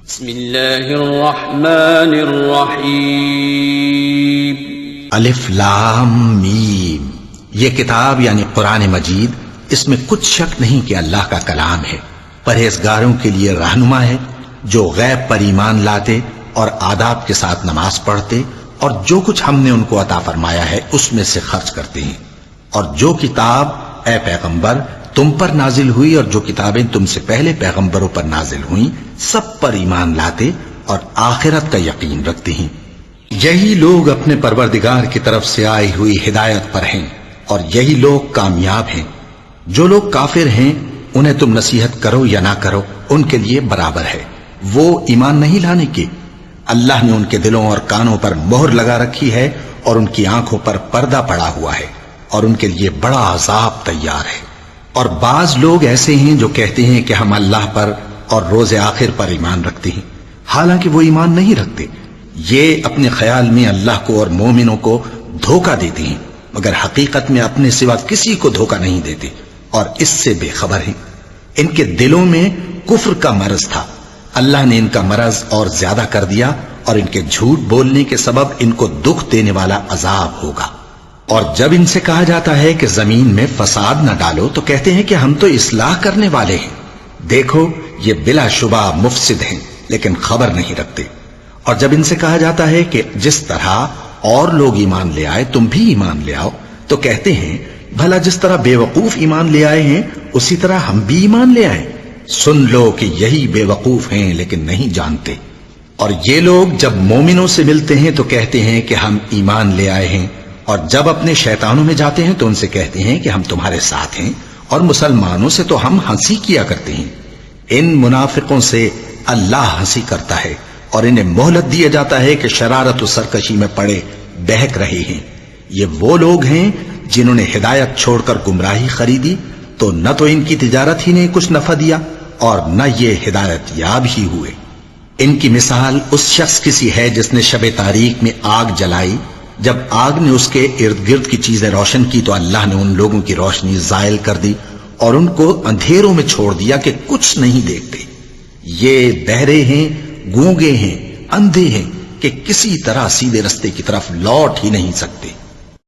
بسم اللہ الرحمن الرحیم الف لام میم۔ یہ کتاب یعنی قرآن مجید، اس میں کچھ شک نہیں کہ اللہ کا کلام ہے، پرہیزگاروں کے لیے رہنما ہے، جو غیب پر ایمان لاتے اور آداب کے ساتھ نماز پڑھتے اور جو کچھ ہم نے ان کو عطا فرمایا ہے اس میں سے خرچ کرتے ہیں، اور جو کتاب اے پیغمبر تم پر نازل ہوئی اور جو کتابیں تم سے پہلے پیغمبروں پر نازل ہوئیں سب پر ایمان لاتے اور آخرت کا یقین رکھتے ہیں۔ یہی لوگ اپنے پروردگار کی طرف سے آئی ہوئی ہدایت پر ہیں اور یہی لوگ کامیاب ہیں۔ جو لوگ کافر ہیں انہیں تم نصیحت کرو یا نہ کرو ان کے لیے برابر ہے، وہ ایمان نہیں لانے کے۔ اللہ نے ان کے دلوں اور کانوں پر مہر لگا رکھی ہے اور ان کی آنکھوں پر پردہ پڑا ہوا ہے اور ان کے لیے بڑا عذاب تیار ہے۔ اور بعض لوگ ایسے ہیں جو کہتے ہیں کہ ہم اللہ پر اور روز آخر پر ایمان رکھتے ہیں، حالانکہ وہ ایمان نہیں رکھتے۔ یہ اپنے خیال میں اللہ کو اور مومنوں کو دھوکہ دیتے ہیں، مگر حقیقت میں اپنے سوا کسی کو دھوکہ نہیں دیتے اور اس سے بے خبر ہیں۔ ان کے دلوں میں کفر کا مرض تھا، اللہ نے ان کا مرض اور زیادہ کر دیا اور ان کے جھوٹ بولنے کے سبب ان کو دکھ دینے والا عذاب ہوگا۔ اور جب ان سے کہا جاتا ہے کہ زمین میں فساد نہ ڈالو تو کہتے ہیں کہ ہم تو اصلاح کرنے والے ہیں۔ دیکھو یہ بلا شبہ مفسد ہیں لیکن خبر نہیں رکھتے۔ اور جب ان سے کہا جاتا ہے کہ جس طرح اور لوگ ایمان لے آئے تم بھی ایمان لے آؤ تو کہتے ہیں بھلا جس طرح بے وقوف ایمان لے آئے ہیں اسی طرح ہم بھی ایمان لے آئیں۔ سن لو کہ یہی بے وقوف ہیں لیکن نہیں جانتے۔ اور یہ لوگ جب مومنوں سے ملتے ہیں تو کہتے ہیں کہ ہم ایمان لے آئے ہیں، اور جب اپنے شیطانوں میں جاتے ہیں تو ان سے کہتے ہیں کہ ہم تمہارے ساتھ ہیں، اور مسلمانوں سے تو ہم ہنسی کیا کرتے ہیں۔ ان منافقوں سے اللہ ہنسی کرتا ہے اور انہیں مہلت دیا جاتا ہے کہ شرارت و سرکشی میں پڑے بہک رہے ہیں۔ یہ وہ لوگ ہیں جنہوں نے ہدایت چھوڑ کر گمراہی خریدی، تو نہ تو ان کی تجارت ہی نے کچھ نفع دیا اور نہ یہ ہدایت یاب ہی ہوئے۔ ان کی مثال اس شخص کی سی ہے جس نے شب تاریک میں آگ جلائی، جب آگ نے اس کے ارد گرد کی چیزیں روشن کی تو اللہ نے ان لوگوں کی روشنی زائل کر دی اور ان کو اندھیروں میں چھوڑ دیا کہ کچھ نہیں دیکھتے۔ یہ بہرے ہیں، گونگے ہیں، اندھے ہیں کہ کسی طرح سیدھے رستے کی طرف لوٹ ہی نہیں سکتے۔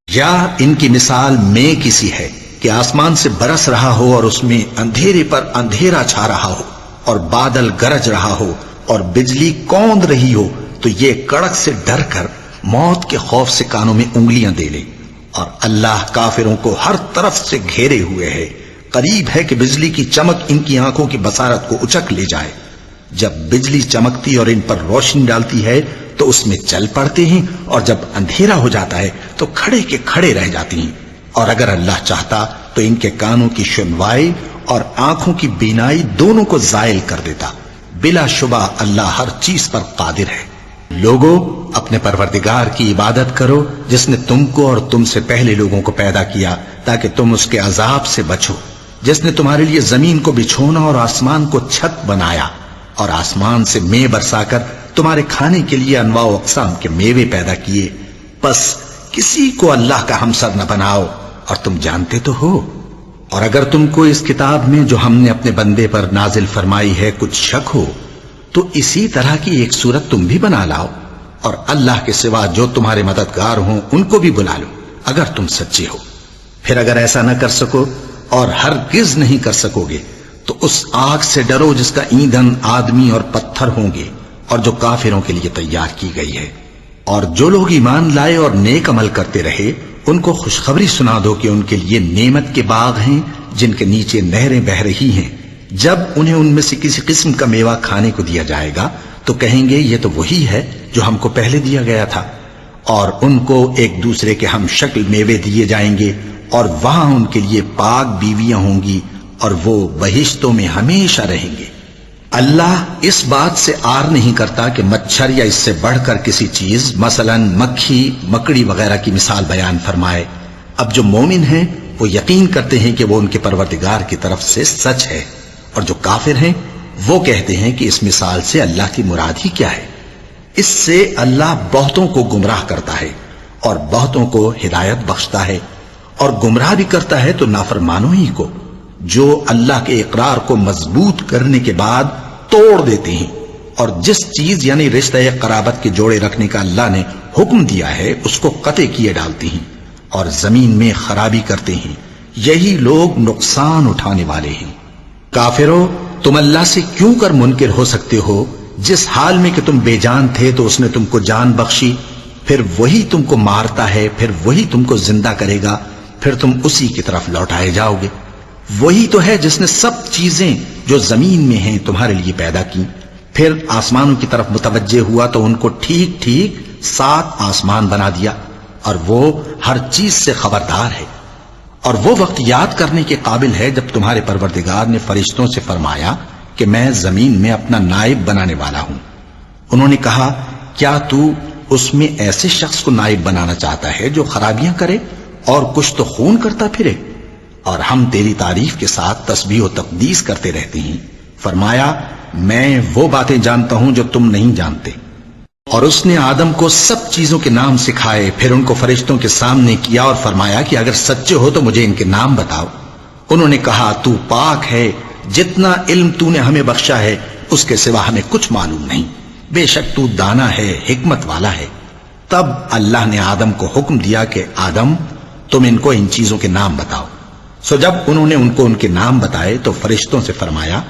یا ان کی مثال میں کسی ہے کہ آسمان سے برس رہا ہو اور اس میں اندھیرے پر اندھیرا چھا رہا ہو اور بادل گرج رہا ہو اور بجلی کوند رہی ہو تو یہ کڑک سے ڈر کر موت کے خوف سے کانوں میں انگلیاں دے لے۔ اور اللہ کافروں کو ہر طرف سے گھیرے ہوئے ہے، قریب ہے کہ بجلی کی چمک ان کی آنکھوں کی بصارت کو اچک لے جائے۔ جب بجلی چمکتی اور ان پر روشنی ڈالتی ہے تو اس میں چل پڑتے ہیں، اور جب اندھیرا ہو جاتا ہے تو کھڑے کے کھڑے رہ جاتی ہیں۔ اور اگر اللہ چاہتا تو ان کے کانوں کی سنوائی اور آنکھوں کی بینائی دونوں کو زائل کر دیتا۔ بلا شبہ اللہ ہر چیز پر قادر ہے۔ لوگوں اپنے پروردگار کی عبادت کرو جس نے تم کو اور تم سے پہلے لوگوں کو پیدا کیا تاکہ تم اس کے عذاب سے بچو، جس نے تمہارے لیے زمین کو بچھونا اور آسمان کو چھت بنایا اور آسمان سے مے برسا کر تمہارے کھانے کے لیے انواع و اقسام کے میوے پیدا کیے۔ پس کسی کو اللہ کا ہمسر نہ بناؤ اور تم جانتے تو ہو۔ اور اگر تم کو اس کتاب میں جو ہم نے اپنے بندے پر نازل فرمائی ہے کچھ شک ہو تو اسی طرح کی ایک صورت تم بھی بنا لاؤ، اور اللہ کے سوا جو تمہارے مددگار ہوں ان کو بھی بلا لو اگر تم سچے ہو۔ پھر اگر ایسا نہ کر سکو اور ہرگز نہیں کر سکو گے تو اس آگ سے ڈرو جس کا ایندھن آدمی اور پتھر ہوں گے اور جو کافروں کے لیے تیار کی گئی ہے۔ اور جو لوگ ایمان لائے اور نیک عمل کرتے رہے ان کو خوشخبری سنا دو کہ ان کے لیے نعمت کے باغ ہیں جن کے نیچے نہریں بہہ رہی ہیں۔ جب انہیں ان میں سے کسی قسم کا میوہ کھانے کو دیا جائے گا تو کہیں گے یہ تو وہی ہے جو ہم کو پہلے دیا گیا تھا، اور ان کو ایک دوسرے کے ہم شکل میوے دیے جائیں گے اور وہاں ان کے لیے پاک بیویاں ہوں گی اور وہ بہشتوں میں ہمیشہ رہیں گے۔ اللہ اس بات سے آر نہیں کرتا کہ مچھر یا اس سے بڑھ کر کسی چیز مثلا مکھی مکڑی وغیرہ کی مثال بیان فرمائے۔ اب جو مومن ہیں وہ یقین کرتے ہیں کہ وہ ان کے پروردگار کی طرف سے سچ ہے، اور جو کافر ہیں وہ کہتے ہیں کہ اس مثال سے اللہ کی مراد ہی کیا ہے۔ اس سے اللہ بہتوں کو گمراہ کرتا ہے اور بہتوں کو ہدایت بخشتا ہے، اور گمراہ بھی کرتا ہے تو نافرمانوں ہی کو، جو اللہ کے اقرار کو مضبوط کرنے کے بعد توڑ دیتے ہیں اور جس چیز یعنی رشتہ قرابت کے جوڑے رکھنے کا اللہ نے حکم دیا ہے اس کو قطع کیے ڈالتی ہیں اور زمین میں خرابی کرتے ہیں، یہی لوگ نقصان اٹھانے والے ہیں۔ کافرو، تم اللہ سے کیوں کر منکر ہو سکتے ہو؟ جس حال میں کہ تم بے جان تھے تو اس نے تم کو جان بخشی، پھر وہی تم کو مارتا ہے، پھر وہی تم کو زندہ کرے گا، پھر تم اسی کی طرف لوٹائے جاؤ گے۔ وہی تو ہے جس نے سب چیزیں جو زمین میں ہیں تمہارے لیے پیدا کی، پھر آسمانوں کی طرف متوجہ ہوا تو ان کو ٹھیک ٹھیک 7 آسمان بنا دیا، اور وہ ہر چیز سے خبردار ہے۔ اور وہ وقت یاد کرنے کے قابل ہے جب تمہارے پروردگار نے فرشتوں سے فرمایا کہ میں زمین میں اپنا نائب بنانے والا ہوں۔ انہوں نے کہا، کیا تو اس میں ایسے شخص کو نائب بنانا چاہتا ہے جو خرابیاں کرے اور کچھ تو خون کرتا پھرے؟ اور ہم تیری تعریف کے ساتھ تسبیح و تقدیس کرتے رہتے ہیں۔ فرمایا، میں وہ باتیں جانتا ہوں جو تم نہیں جانتے۔ اور اس نے آدم کو سب چیزوں کے نام سکھائے، پھر ان کو فرشتوں کے سامنے کیا اور فرمایا کہ اگر سچے ہو تو مجھے ان کے نام بتاؤ۔ انہوں نے کہا، تو پاک ہے، جتنا علم تو نے ہمیں بخشا ہے اس کے سوا ہمیں کچھ معلوم نہیں، بے شک تو دانا ہے، حکمت والا ہے۔ تب اللہ نے آدم کو حکم دیا کہ آدم، تم ان کو ان چیزوں کے نام بتاؤ۔ سو جب انہوں نے ان کو ان کے نام بتائے تو فرشتوں سے فرمایا،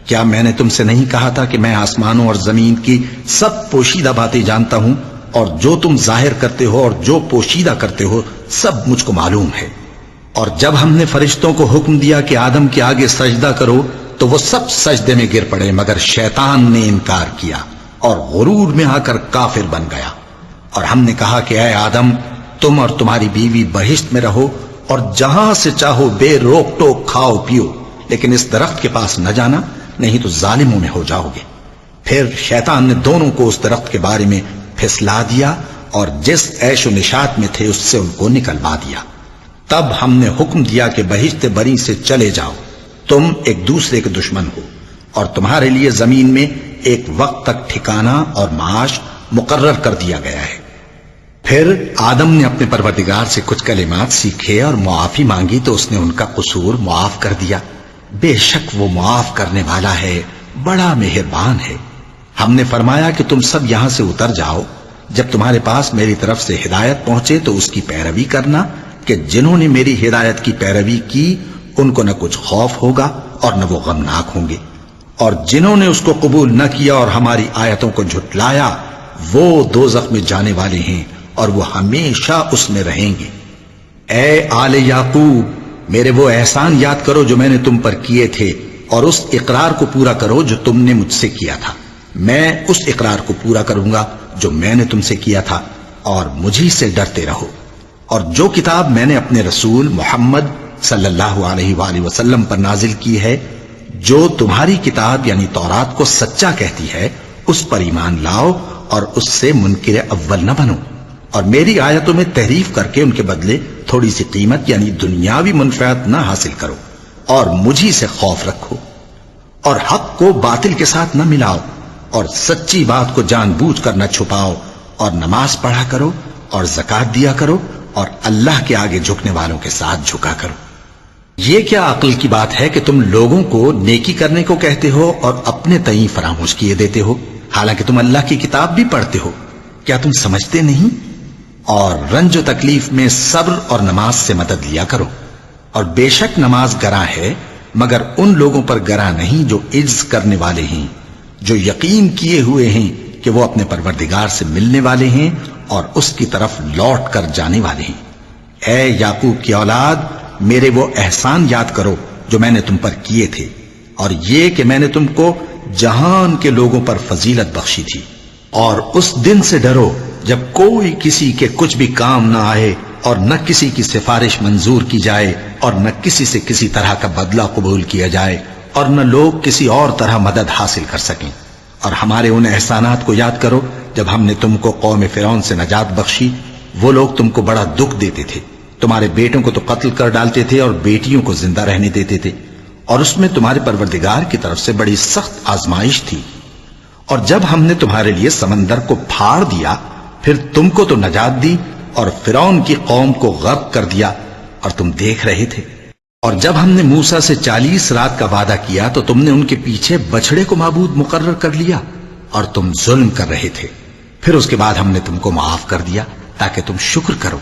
کیا میں نے تم سے نہیں کہا تھا کہ میں آسمانوں اور زمین کی سب پوشیدہ باتیں جانتا ہوں، اور جو تم ظاہر کرتے ہو اور جو پوشیدہ کرتے ہو سب مجھ کو معلوم ہے۔ اور جب ہم نے فرشتوں کو حکم دیا کہ آدم کے آگے سجدہ کرو تو وہ سب سجدے میں گر پڑے، مگر شیطان نے انکار کیا اور غرور میں آ کر کافر بن گیا۔ اور ہم نے کہا کہ اے آدم، تم اور تمہاری بیوی بہشت میں رہو اور جہاں سے چاہو بے روک ٹوک کھاؤ پیو، لیکن اس درخت کے پاس نہ جانا، نہیں تو ظالموں میں ہو جاؤ گے۔ پھر شیطان نے دونوں کو اس درخت کے بارے میں پھسلا دیا اور جس عیش و نشاط میں تھے اس سے ان کو نکلوا دیا۔ تب ہم نے حکم دیا کہ بہشت بری سے چلے جاؤ، تم ایک دوسرے کے دشمن ہو، اور تمہارے لیے زمین میں ایک وقت تک ٹھکانہ اور معاش مقرر کر دیا گیا ہے۔ پھر آدم نے اپنے پروردگار سے کچھ کلمات سیکھے اور معافی مانگی تو اس نے ان کا قصور معاف کر دیا۔ بے شک وہ معاف کرنے والا ہے، بڑا مہربان ہے۔ ہم نے فرمایا کہ تم سب یہاں سے اتر جاؤ، جب تمہارے پاس میری طرف سے ہدایت پہنچے تو اس کی پیروی کرنا، کہ جنہوں نے میری ہدایت کی پیروی کی ان کو نہ کچھ خوف ہوگا اور نہ وہ غمناک ہوں گے، اور جنہوں نے اس کو قبول نہ کیا اور ہماری آیتوں کو جھٹلایا وہ دوزخ میں جانے والے ہیں اور وہ ہمیشہ اس میں رہیں گے۔ اے آل یعقوب، میرے وہ احسان یاد کرو جو میں نے تم پر کیے تھے، اور اس اقرار کو پورا کرو جو تم نے مجھ سے کیا تھا۔ میں اس اقرار کو پورا کروں گا جو میں نے تم سے کیا تھا، اور مجھی سے ڈرتے رہو۔ اور جو کتاب میں نے اپنے رسول محمد صلی اللہ علیہ وآلہ وسلم پر نازل کی ہے، جو تمہاری کتاب یعنی تورات کو سچا کہتی ہے، اس پر ایمان لاؤ اور اس سے منکر اول نہ بنو، اور میری آیتوں میں تحریف کر کے ان کے بدلے تھوڑی سی قیمت یعنی دنیاوی منفعت نہ حاصل کرو، اور مجھی سے خوف رکھو، اور حق کو باطل کے ساتھ نہ ملاؤ، اور سچی بات کو جان بوجھ کر نہ چھپاؤ، اور نماز پڑھا کرو اور زکوٰۃ دیا کرو، اور اللہ کے آگے جھکنے والوں کے ساتھ جھکا کرو۔ یہ کیا عقل کی بات ہے کہ تم لوگوں کو نیکی کرنے کو کہتے ہو اور اپنے تئیں فراموش کیے دیتے ہو، حالانکہ تم اللہ کی کتاب بھی پڑھتے ہو؟ کیا تم سمجھتے نہیں؟ اور رنج و تکلیف میں صبر اور نماز سے مدد لیا کرو، اور بے شک نماز گراں ہے، مگر ان لوگوں پر گراں نہیں جو عجز کرنے والے ہیں، جو یقین کیے ہوئے ہیں کہ وہ اپنے پروردگار سے ملنے والے ہیں اور اس کی طرف لوٹ کر جانے والے ہیں۔ اے یعقوب کی اولاد، میرے وہ احسان یاد کرو جو میں نے تم پر کیے تھے، اور یہ کہ میں نے تم کو جہان کے لوگوں پر فضیلت بخشی تھی۔ اور اس دن سے ڈرو جب کوئی کسی کے کچھ بھی کام نہ آئے، اور نہ کسی کی سفارش منظور کی جائے، اور نہ کسی سے کسی طرح کا بدلہ قبول کیا جائے، اور نہ لوگ کسی اور طرح مدد حاصل کر سکیں۔ اور ہمارے ان احسانات کو یاد کرو جب ہم نے تم کو قوم فرعون سے نجات بخشی۔ وہ لوگ تم کو بڑا دکھ دیتے تھے، تمہارے بیٹوں کو تو قتل کر ڈالتے تھے اور بیٹیوں کو زندہ رہنے دیتے تھے، اور اس میں تمہارے پروردگار کی طرف سے بڑی سخت آزمائش تھی۔ اور جب ہم نے تمہارے لیے سمندر کو پھاڑ دیا، پھر تم کو تو نجات دی اور فرعون کی قوم کو غرق کر دیا، اور تم دیکھ رہے تھے۔ اور جب ہم نے موسیٰ سے 40 رات کا وعدہ کیا تو تم نے ان کے پیچھے بچڑے کو معبود مقرر کر لیا، اور تم ظلم کر رہے تھے، پھر اس کے بعد ہم نے تم کو معاف کر دیا تاکہ تم شکر کرو۔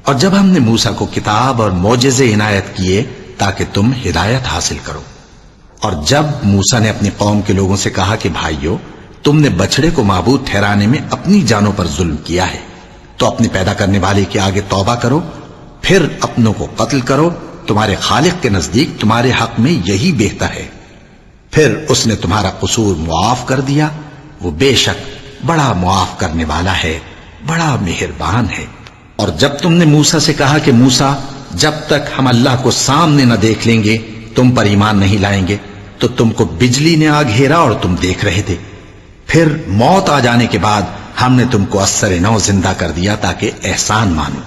اور جب ہم نے موسیٰ کو کتاب اور معجزے عنایت کیے تاکہ تم ہدایت حاصل کرو۔ اور جب موسیٰ نے اپنی قوم کے لوگوں سے کہا کہ بھائیو، تم نے بچڑے کو معبود ٹھہرانے میں اپنی جانوں پر ظلم کیا ہے، تو اپنے پیدا کرنے والے کے آگے توبہ کرو، پھر اپنوں کو قتل کرو، تمہارے خالق کے نزدیک تمہارے حق میں یہی بہتر ہے۔ پھر اس نے تمہارا قصور معاف کر دیا، وہ بے شک بڑا معاف کرنے والا ہے، بڑا مہربان ہے۔ اور جب تم نے موسیٰ سے کہا کہ موسیٰ، جب تک ہم اللہ کو سامنے نہ دیکھ لیں گے تم پر ایمان نہیں لائیں گے، تو تم کو بجلی نے آ گھیرا اور تم دیکھ رہے تھے، پھر موت آ جانے کے بعد ہم نے تم کو اثر نو زندہ کر دیا تاکہ احسان مانو۔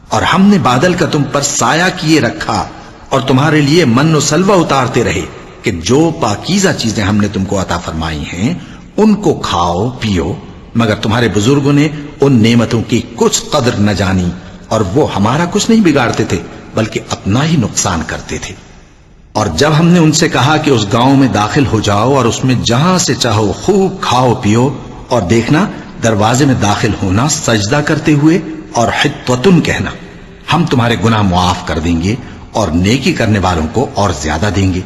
اور ہم نے بادل کا تم پر سایہ کیے رکھا اور تمہارے لیے من و سلوہ اتارتے رہے کہ جو پاکیزہ چیزیں ہم نے تم کو عطا فرمائی ہیں ان کو کھاؤ پیو، مگر تمہارے بزرگوں نے ان نعمتوں کی کچھ قدر نہ جانی، اور وہ ہمارا کچھ نہیں بگاڑتے تھے بلکہ اپنا ہی نقصان کرتے تھے۔ اور جب ہم نے ان سے کہا کہ اس گاؤں میں داخل ہو جاؤ اور اس میں جہاں سے چاہو خوب کھاؤ پیو، اور دیکھنا دروازے میں داخل ہونا سجدہ کرتے ہوئے اور حطوتن کہنا، ہم تمہارے گناہ معاف کر دیں گے اور نیکی کرنے والوں کو اور زیادہ دیں گے۔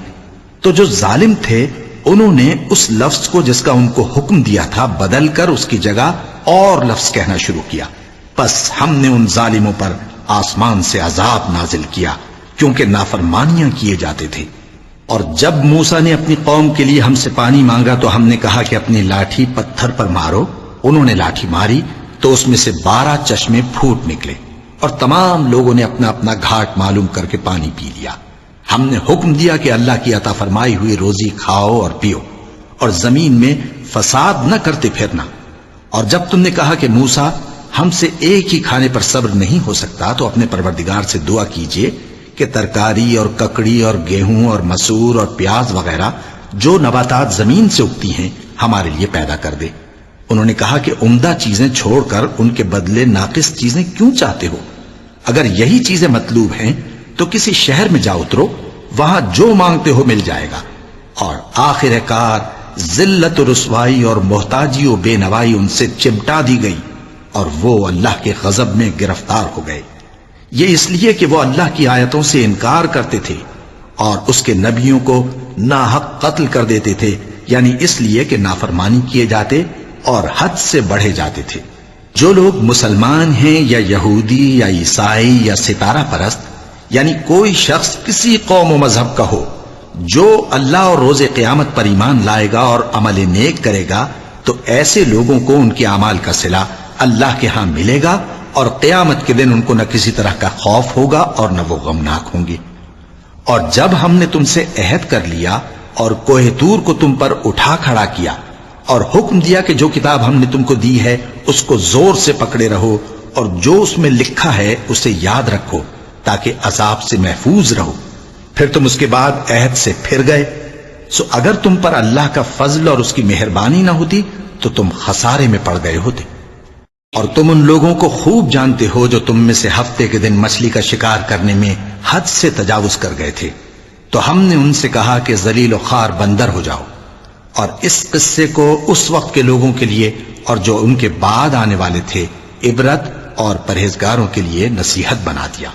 تو جو ظالم تھے انہوں نے اس لفظ کو جس کا ان کو حکم دیا تھا بدل کر اس کی جگہ اور لفظ کہنا شروع کیا، پس ہم نے ان ظالموں پر آسمان سے عذاب نازل کیا کیونکہ نافرمانیاں کیے جاتے تھے۔ اور جب موسیٰ نے اپنی قوم کے لیے ہم سے پانی مانگا تو ہم نے کہا کہ اپنی لاٹھی پتھر پر مارو، انہوں نے لاٹھی ماری تو اس میں سے 12 چشمے پھوٹ نکلے، اور تمام لوگوں نے اپنا اپنا گھاٹ معلوم کر کے پانی پی لیا۔ ہم نے حکم دیا کہ اللہ کی عطا فرمائی ہوئی روزی کھاؤ اور پیو، اور زمین میں فساد نہ کرتے پھرنا۔ اور جب تم نے کہا کہ موسیٰ، ہم سے ایک ہی کھانے پر صبر نہیں ہو سکتا، تو اپنے پروردگار سے دعا کیجئے کہ ترکاری اور ککڑی اور گیہوں اور مسور اور پیاز وغیرہ جو نباتات زمین سے اگتی ہیں ہمارے لیے پیدا کر دے۔ انہوں نے کہا کہ عمدہ چیزیں چھوڑ کر ان کے بدلے ناقص چیزیں کیوں چاہتے ہو؟ اگر یہی چیزیں مطلوب ہیں تو کسی شہر میں جا اترو، وہاں جو مانگتے ہو مل جائے گا۔ اور آخر کار ذلت و رسوائی اور محتاجی و بے نوائی ان سے چمٹا دی گئی، اور وہ اللہ کے غضب میں گرفتار ہو گئے۔ یہ اس لیے کہ وہ اللہ کی آیتوں سے انکار کرتے تھے اور اس کے نبیوں کو ناحق قتل کر دیتے تھے، یعنی اس لیے کہ نافرمانی کیے جاتے اور حد سے بڑھے جاتے تھے۔ جو لوگ مسلمان ہیں یا یہودی یا عیسائی یا ستارہ پرست، یعنی کوئی شخص کسی قوم و مذہب کا ہو، جو اللہ اور روز قیامت پر ایمان لائے گا اور عمل نیک کرے گا، تو ایسے لوگوں کو ان کے اعمال کا صلہ اللہ کے ہاں ملے گا، اور قیامت کے دن ان کو نہ کسی طرح کا خوف ہوگا اور نہ وہ غمناک ہوں گے۔ اور جب ہم نے تم سے عہد کر لیا اور کوہ طور کو تم پر اٹھا کھڑا کیا اور حکم دیا کہ جو کتاب ہم نے تم کو دی ہے اس کو زور سے پکڑے رہو، اور جو اس میں لکھا ہے اسے یاد رکھو تاکہ عذاب سے محفوظ رہو، پھر تم اس کے بعد عہد سے پھر گئے، سو اگر تم پر اللہ کا فضل اور اس کی مہربانی نہ ہوتی تو تم خسارے میں پڑ گئے ہوتے۔ اور تم ان لوگوں کو خوب جانتے ہو جو تم میں سے ہفتے کے دن مچھلی کا شکار کرنے میں حد سے تجاوز کر گئے تھے، تو ہم نے ان سے کہا کہ ذلیل و خوار بندر ہو جاؤ، اور اس قصے کو اس وقت کے لوگوں کے لیے اور جو ان کے بعد آنے والے تھے عبرت اور پرہیزگاروں کے لیے نصیحت بنا دیا۔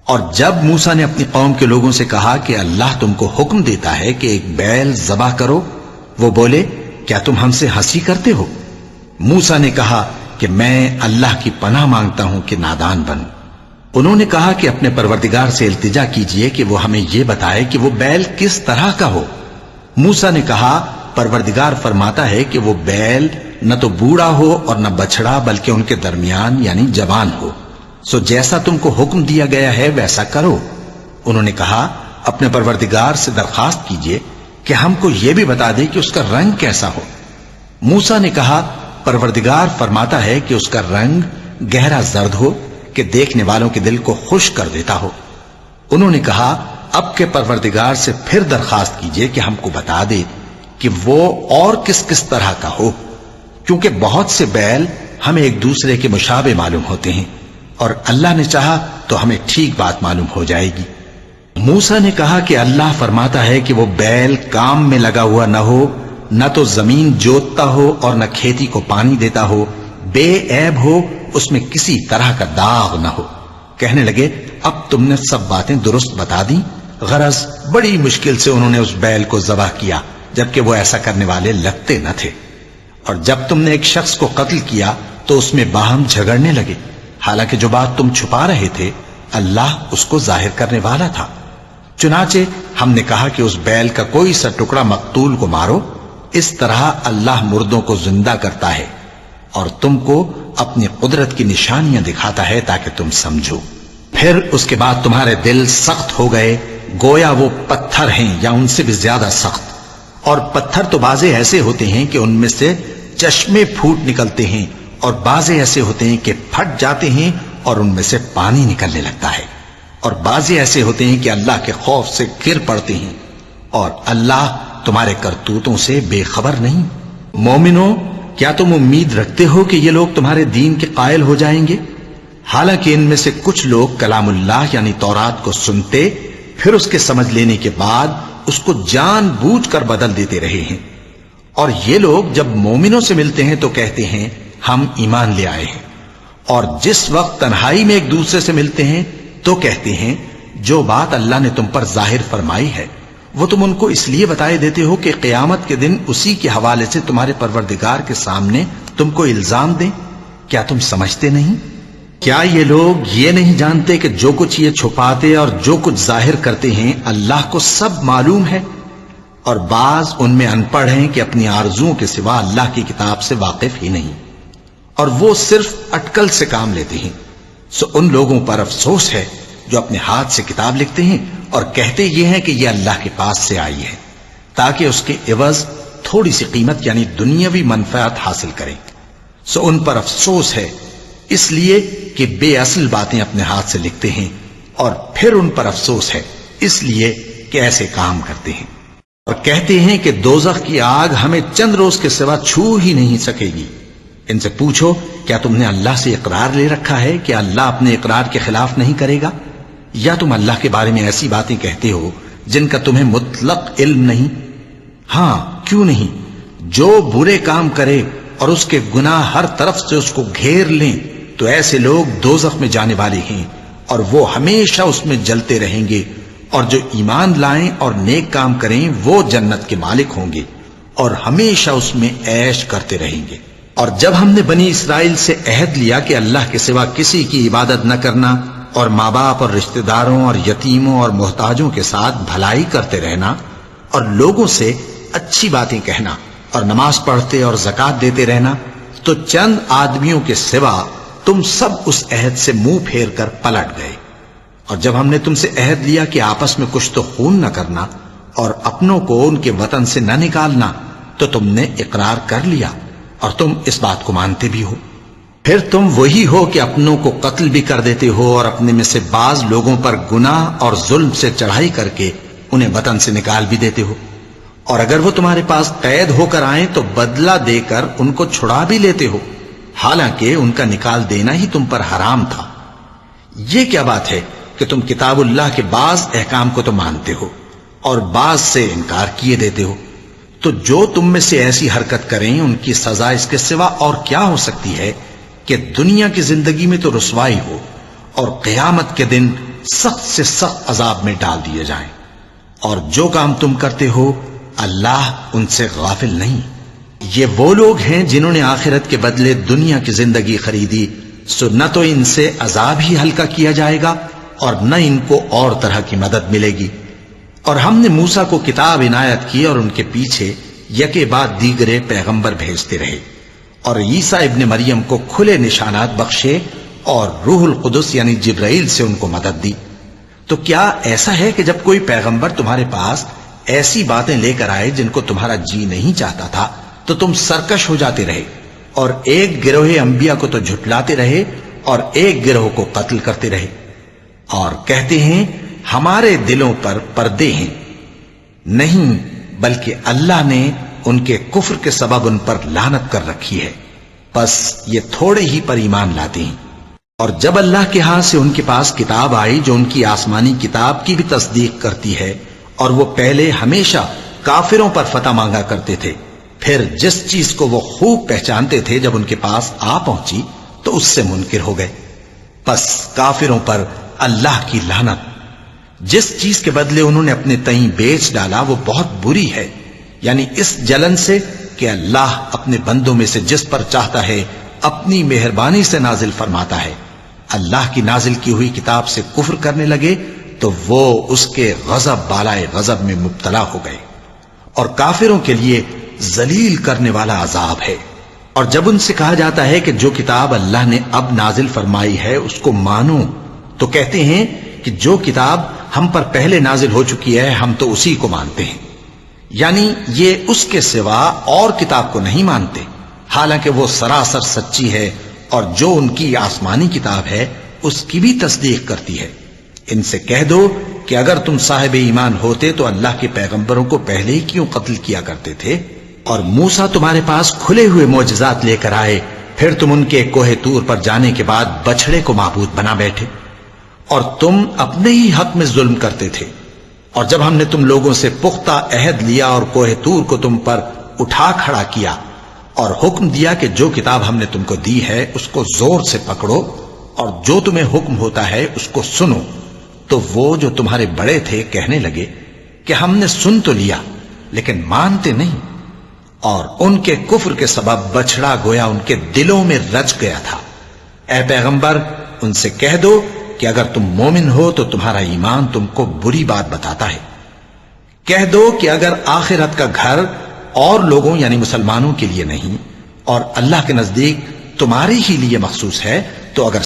اور جب موسیٰ نے اپنی قوم کے لوگوں سے کہا کہ اللہ تم کو حکم دیتا ہے کہ ایک بیل ذبح کرو، وہ بولے کیا تم ہم سے ہنسی کرتے ہو؟ موسیٰ نے کہا کہ میں اللہ کی پناہ مانگتا ہوں کہ نادان بنوں۔ انہوں نے کہا کہ اپنے پروردگار سے التجا کیجئے کہ وہ ہمیں یہ بتائے کہ وہ بیل کس طرح کا ہو۔ موسیٰ نے کہا پروردگار فرماتا ہے کہ وہ بیل نہ تو بوڑھا ہو اور نہ بچڑا بلکہ ان کے درمیان یعنی جوان ہو، سو جیسا تم کو حکم دیا گیا ہے ویسا کرو۔ انہوں نے کہا اپنے پروردگار سے درخواست کیجئے کہ ہم کو یہ بھی بتا دے کہ اس کا رنگ کیسا ہو۔ موسیٰ نے کہا پروردگار فرماتا ہے کہ اس کا رنگ گہرا زرد ہو کہ دیکھنے والوں کے دل کو خوش کر دیتا ہو۔ انہوں نے کہا اب کے پروردگار سے پھر درخواست کیجئے کہ ہم کو بتا دے کہ وہ اور کس کس طرح کا ہو، کیونکہ بہت سے بیل ہمیں ایک دوسرے کے مشابہ معلوم ہوتے ہیں، اور اللہ نے چاہا تو ہمیں ٹھیک بات معلوم ہو جائے گی۔ موسیٰ نے کہا کہ اللہ فرماتا ہے کہ وہ بیل کام میں لگا ہوا نہ ہو نہ تو زمین جوتتا ہو اور نہ کھیتی کو پانی دیتا ہو، بے عیب ہو، اس میں کسی طرح کا داغ نہ ہو۔ کہنے لگے اب تم نے سب باتیں درست بتا دی۔ غرض بڑی مشکل سے انہوں نے اس بیل کو ذبح کیا، جبکہ وہ ایسا کرنے والے لگتے نہ تھے۔ اور جب تم نے ایک شخص کو قتل کیا تو اس میں باہم جھگڑنے لگے، حالانکہ جو بات تم چھپا رہے تھے اللہ اس کو ظاہر کرنے والا تھا۔ چنانچہ ہم نے کہا کہ اس بیل کا کوئی سا ٹکڑا مقتول کو مارو، اس طرح اللہ مردوں کو زندہ کرتا ہے اور تم کو اپنی قدرت کی نشانیاں دکھاتا ہے تاکہ تم سمجھو۔ پھر اس کے بعد تمہارے دل سخت ہو گئے، گویا وہ پتھر ہیں یا ان سے بھی زیادہ سخت۔ اور پتھر تو بعضے ایسے ہوتے ہیں کہ ان میں سے چشمے پھوٹ نکلتے ہیں، اور بعضے ایسے ہوتے ہیں کہ پھٹ جاتے ہیں اور ان میں سے پانی نکلنے لگتا ہے، اور بعضے ایسے ہوتے ہیں کہ اللہ کے خوف سے گر پڑتے ہیں، اور اللہ تمہارے کرتوتوں سے بے خبر نہیں۔ مومنو، کیا تم امید رکھتے ہو کہ یہ لوگ تمہارے دین کے قائل ہو جائیں گے؟ حالانکہ ان میں سے کچھ لوگ کلام اللہ یعنی تورات کو سنتے، پھر اس کے سمجھ لینے کے بعد اس کو جان بوجھ کر بدل دیتے رہے ہیں۔ اور یہ لوگ جب مومنوں سے ملتے ہیں تو کہتے ہیں ہم ایمان لے آئے ہیں، اور جس وقت تنہائی میں ایک دوسرے سے ملتے ہیں تو کہتے ہیں جو بات اللہ نے تم پر ظاہر فرمائی ہے وہ تم ان کو اس لیے بتائے دیتے ہو کہ قیامت کے دن اسی کے حوالے سے تمہارے پروردگار کے سامنے تم کو الزام دیں۔ کیا تم سمجھتے نہیں؟ کیا یہ لوگ یہ نہیں جانتے کہ جو کچھ یہ چھپاتے اور جو کچھ ظاہر کرتے ہیں اللہ کو سب معلوم ہے؟ اور بعض ان میں ان پڑھ ہیں کہ اپنی آرزوؤں کے سوا اللہ کی کتاب سے واقف ہی نہیں، اور وہ صرف اٹکل سے کام لیتے ہیں۔ سو ان لوگوں پر افسوس ہے جو اپنے ہاتھ سے کتاب لکھتے ہیں اور کہتے یہ ہیں کہ یہ اللہ کے پاس سے آئی ہے، تاکہ اس کے عوض تھوڑی سی قیمت یعنی دنیاوی منفعت حاصل کریں۔ سو ان پر افسوس ہے اس لیے کہ بے اصل باتیں اپنے ہاتھ سے لکھتے ہیں، اور پھر ان پر افسوس ہے اس لیے کہ ایسے کام کرتے ہیں، اور کہتے ہیں کہ دوزخ کی آگ ہمیں چند روز کے سوا چھو ہی نہیں سکے گی۔ ان سے پوچھو کیا تم نے اللہ سے اقرار لے رکھا ہے کہ اللہ اپنے اقرار کے خلاف نہیں کرے گا؟ یا تم اللہ کے بارے میں ایسی باتیں کہتے ہو جن کا تمہیں مطلق علم نہیں؟ ہاں کیوں نہیں، جو برے کام کرے اور اس کے گناہ ہر طرف سے اس کو گھیر لیں تو ایسے لوگ دوزخ میں جانے والے ہیں، اور وہ ہمیشہ اس میں جلتے رہیں گے، اور جو ایمان لائیں اور نیک کام کریں وہ جنت کے مالک ہوں گے اور ہمیشہ اس میں عیش کرتے رہیں گے۔ اور جب ہم نے بنی اسرائیل سے عہد لیا کہ اللہ کے سوا کسی کی عبادت نہ کرنا، اور ماں باپ اور رشتہ داروں اور یتیموں اور محتاجوں کے ساتھ بھلائی کرتے رہنا، اور لوگوں سے اچھی باتیں کہنا، اور نماز پڑھتے اور زکوٰۃ دیتے رہنا، تو چند آدمیوں کے سوا تم سب اس عہد سے منہ پھیر کر پلٹ گئے۔ اور جب ہم نے تم سے عہد لیا کہ آپس میں کچھ تو خون نہ کرنا اور اپنوں کو ان کے وطن سے نہ نکالنا، تو تم نے اقرار کر لیا اور تم اس بات کو مانتے بھی ہو۔ پھر تم وہی ہو کہ اپنوں کو قتل بھی کر دیتے ہو، اور اپنے میں سے بعض لوگوں پر گناہ اور ظلم سے چڑھائی کر کے انہیں وطن سے نکال بھی دیتے ہو، اور اگر وہ تمہارے پاس قید ہو کر آئیں تو بدلہ دے کر ان کو چھڑا بھی لیتے ہو، حالانکہ ان کا نکال دینا ہی تم پر حرام تھا۔ یہ کیا بات ہے کہ تم کتاب اللہ کے بعض احکام کو تو مانتے ہو اور بعض سے انکار کیے دیتے ہو؟ تو جو تم میں سے ایسی حرکت کریں ان کی سزا اس کے سوا اور کیا ہو سکتی ہے کہ دنیا کی زندگی میں تو رسوائی ہو اور قیامت کے دن سخت سے سخت عذاب میں ڈال دیے جائیں۔ اور جو کام تم کرتے ہو اللہ ان سے غافل نہیں۔ یہ وہ لوگ ہیں جنہوں نے آخرت کے بدلے دنیا کی زندگی خریدی، سو نہ تو ان سے عذاب ہی ہلکا کیا جائے گا اور نہ ان کو اور طرح کی مدد ملے گی۔ اور ہم نے موسیٰ کو کتاب عنایت کی اور ان کے پیچھے یکے بعد دیگرے پیغمبر بھیجتے رہے، اور عیسیٰ ابن مریم کو کھلے نشانات بخشے اور روح القدس یعنی جبرائیل سے ان کو مدد دی۔ تو کیا ایسا ہے کہ جب کوئی پیغمبر تمہارے پاس ایسی باتیں لے کر آئے جن کو تمہارا جی نہیں چاہتا تھا تو تم سرکش ہو جاتے رہے، اور ایک گروہ انبیاء کو تو جھٹلاتے رہے اور ایک گروہ کو قتل کرتے رہے، اور کہتے ہیں ہمارے دلوں پر پردے ہیں؟ نہیں، بلکہ اللہ نے ان کے کفر کے سبب ان پر لعنت کر رکھی ہے، بس یہ تھوڑے ہی پر ایمان لاتے ہیں۔ اور جب اللہ کے ہاں سے ان کے پاس کتاب آئی جو ان کی آسمانی کتاب کی بھی تصدیق کرتی ہے، اور وہ پہلے ہمیشہ کافروں پر فتح مانگا کرتے تھے، پھر جس چیز کو وہ خوب پہچانتے تھے جب ان کے پاس آ پہنچی تو اس سے منکر ہو گئے. پس کافروں پر اللہ کی لعنت. جس چیز کے بدلے انہوں نے اپنے تئیں بیچ ڈالا وہ بہت بری ہے، یعنی اس جلن سے کہ اللہ اپنے بندوں میں سے جس پر چاہتا ہے اپنی مہربانی سے نازل فرماتا ہے. اللہ کی نازل کی ہوئی کتاب سے کفر کرنے لگے تو وہ اس کے غضب بالائے غضب میں مبتلا ہو گئے، اور کافروں کے لیے ذلیل کرنے والا عذاب ہے. اور جب ان سے کہا جاتا ہے کہ جو کتاب اللہ نے اب نازل فرمائی ہے اس کو مانو، تو کہتے ہیں کہ جو کتاب ہم پر پہلے نازل ہو چکی ہے ہم تو اسی کو مانتے ہیں. یعنی یہ اس کے سوا اور کتاب کو نہیں مانتے، حالانکہ وہ سراسر سچی ہے اور جو ان کی آسمانی کتاب ہے اس کی بھی تصدیق کرتی ہے. ان سے کہہ دو کہ اگر تم صاحب ایمان ہوتے تو اللہ کے پیغمبروں کو پہلے ہی کیوں قتل کیا کرتے تھے؟ اور موسیٰ تمہارے پاس کھلے ہوئے معجزات لے کر آئے، پھر تم ان کے کوہ طور پر جانے کے بعد بچڑے کو معبود بنا بیٹھے، اور تم اپنے ہی حق میں ظلم کرتے تھے. اور جب ہم نے تم لوگوں سے پختہ عہد لیا اور کوہ طور کو تم پر اٹھا کھڑا کیا اور حکم دیا کہ جو کتاب ہم نے تم کو دی ہے اس کو زور سے پکڑو اور جو تمہیں حکم ہوتا ہے اس کو سنو، تو وہ جو تمہارے بڑے تھے کہنے لگے کہ ہم نے سن تو لیا لیکن مانتے نہیں، اور ان کے کفر کے سبب بچڑا گویا ان کے دلوں میں رچ گیا تھا. اے پیغمبر ان سے کہہ دو کہ اگر تم مومن ہو تو تمہارا ایمان تم کو بری بات بتاتا ہے. کہہ دو کہ اگر آخرت کا گھر اور لوگوں یعنی مسلمانوں کے لیے نہیں اور اللہ کے نزدیک تمہارے ہی لیے مخصوص ہے تو اگر